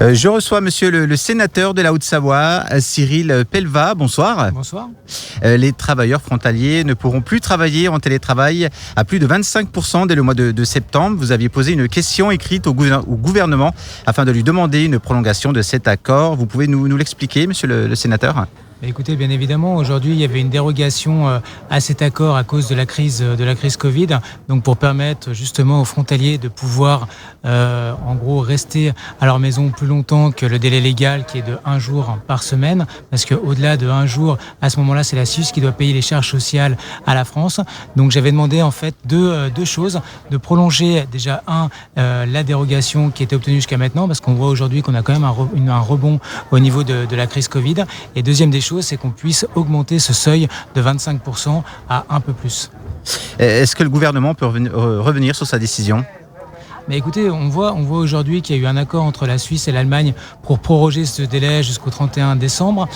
Je reçois monsieur le sénateur de la Haute-Savoie, Cyril Pellevat. Bonsoir. Bonsoir. Les travailleurs frontaliers ne pourront plus travailler en télétravail à plus de 25% dès le mois de septembre. Vous aviez posé une question écrite au gouvernement afin de lui demander une prolongation de cet accord. Vous pouvez nous l'expliquer, monsieur le sénateur ? Écoutez, bien évidemment, aujourd'hui, il y avait une dérogation à cet accord à cause de la crise Covid, donc pour permettre justement aux frontaliers de pouvoir, en gros, rester à leur maison plus longtemps que le délai légal qui est de 1 jour par semaine, parce qu'au-delà de 1 jour, à ce moment-là, c'est la Suisse qui doit payer les charges sociales à la France. Donc j'avais demandé en fait deux choses, de prolonger déjà la dérogation qui était obtenue jusqu'à maintenant, parce qu'on voit aujourd'hui qu'on a quand même un rebond au niveau de la crise Covid, et deuxième des choses, c'est qu'on puisse augmenter ce seuil de 25% à un peu plus. Est-ce que le gouvernement peut revenir sur sa décision ? Mais écoutez, on voit aujourd'hui qu'il y a eu un accord entre la Suisse et l'Allemagne pour proroger ce délai jusqu'au 31 décembre.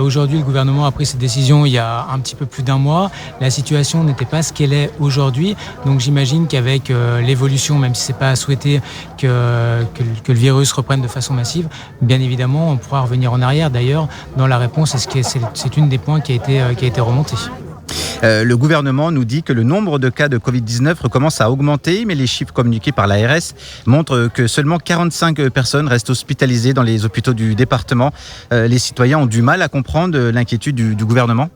Aujourd'hui, le gouvernement a pris cette décision il y a un petit peu plus d'1 mois. La situation n'était pas ce qu'elle est aujourd'hui. Donc j'imagine qu'avec l'évolution, même si c'est pas à souhaiter que le virus reprenne de façon massive, bien évidemment, on pourra revenir en arrière. D'ailleurs, dans la réponse, c'est une des points qui a été remonté. Le gouvernement nous dit que le nombre de cas de Covid-19 recommence à augmenter, mais les chiffres communiqués par l'ARS montrent que seulement 45 personnes restent hospitalisées dans les hôpitaux du département. Les citoyens ont du mal à comprendre l'inquiétude du gouvernement.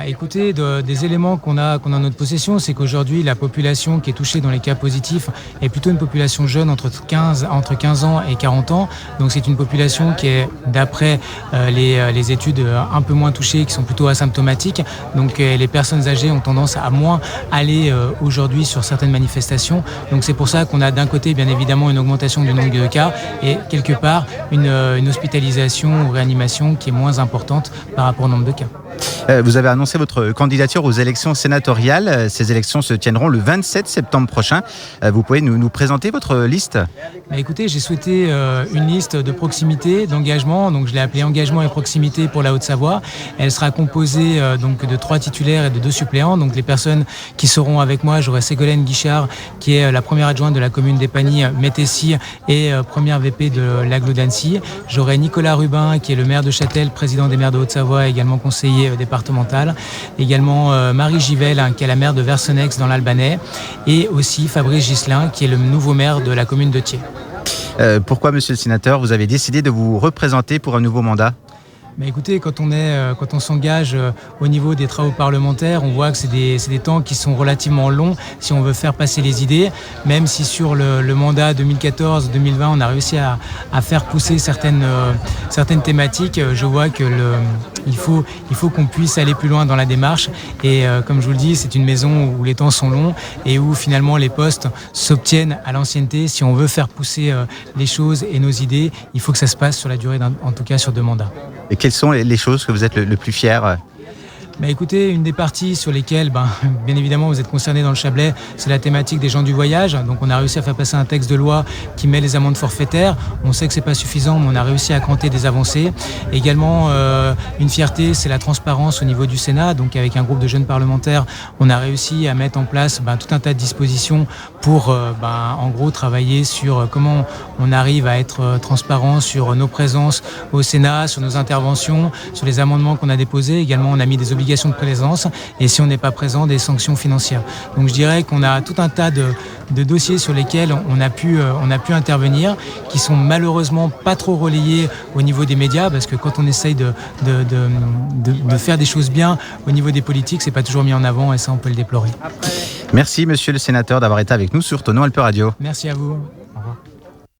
Écoutez, des éléments qu'on a en notre possession, c'est qu'aujourd'hui, la population qui est touchée dans les cas positifs est plutôt une population jeune entre 15 ans et 40 ans. Donc c'est une population qui est, d'après les études, un peu moins touchée, qui sont plutôt asymptomatiques. Donc les personnes âgées ont tendance à moins aller aujourd'hui sur certaines manifestations. Donc c'est pour ça qu'on a d'un côté, bien évidemment, une augmentation du nombre de cas et quelque part une hospitalisation ou réanimation qui est moins importante par rapport au nombre de cas. Vous avez annoncé votre candidature aux élections sénatoriales. Ces élections se tiendront le 27 septembre prochain. Vous pouvez nous présenter votre liste ? Écoutez, j'ai souhaité une liste de proximité, d'engagement. Donc je l'ai appelée Engagement et proximité pour la Haute-Savoie. Elle sera composée donc de 3 titulaires et de 2 suppléants. Donc les personnes qui seront avec moi, j'aurai Ségolène Guichard, qui est la première adjointe de la commune d'Épagny, Métessy, et première VP de l'Agglo d'Annecy. J'aurai Nicolas Rubin, qui est le maire de Châtel, président des maires de Haute-Savoie, également conseiller départemental. Également Marie Givel, qui est la maire de Versenex dans l'Albanais. Et aussi Fabrice Ghislain, qui est le nouveau maire de la commune de Thiers. Pourquoi, monsieur le sénateur, vous avez décidé de vous représenter pour un nouveau mandat ? Écoutez, quand on s'engage au niveau des travaux parlementaires, on voit que c'est des temps qui sont relativement longs si on veut faire passer les idées, même si sur le mandat 2014-2020, on a réussi à faire pousser certaines thématiques. Je vois que il faut qu'on puisse aller plus loin dans la démarche et comme je vous le dis, c'est une maison où les temps sont longs et où finalement les postes s'obtiennent à l'ancienneté. Si on veut faire pousser les choses et nos idées, il faut que ça se passe sur la durée, en tout cas sur 2 mandats. Et quelles sont les choses que vous êtes le plus fier ? Écoutez, une des parties sur lesquelles, bien évidemment, vous êtes concernés dans le Chablais, c'est la thématique des gens du voyage. Donc on a réussi à faire passer un texte de loi qui met les amendes forfaitaires. On sait que c'est pas suffisant, mais on a réussi à compter des avancées. Également, une fierté, c'est la transparence au niveau du Sénat. Donc avec un groupe de jeunes parlementaires, on a réussi à mettre en place tout un tas de dispositions pour, en gros, travailler sur comment on arrive à être transparent sur nos présences au Sénat, sur nos interventions, sur les amendements qu'on a déposés. Également, on a mis des obligations de présence et si on n'est pas présent, des sanctions financières. Donc je dirais qu'on a tout un tas de dossiers sur lesquels on a pu intervenir, qui sont malheureusement pas trop relayés au niveau des médias, parce que quand on essaye de faire des choses bien au niveau des politiques, c'est pas toujours mis en avant et ça on peut le déplorer. Merci monsieur le sénateur d'avoir été avec nous sur Tono Alpe Radio. Merci à vous.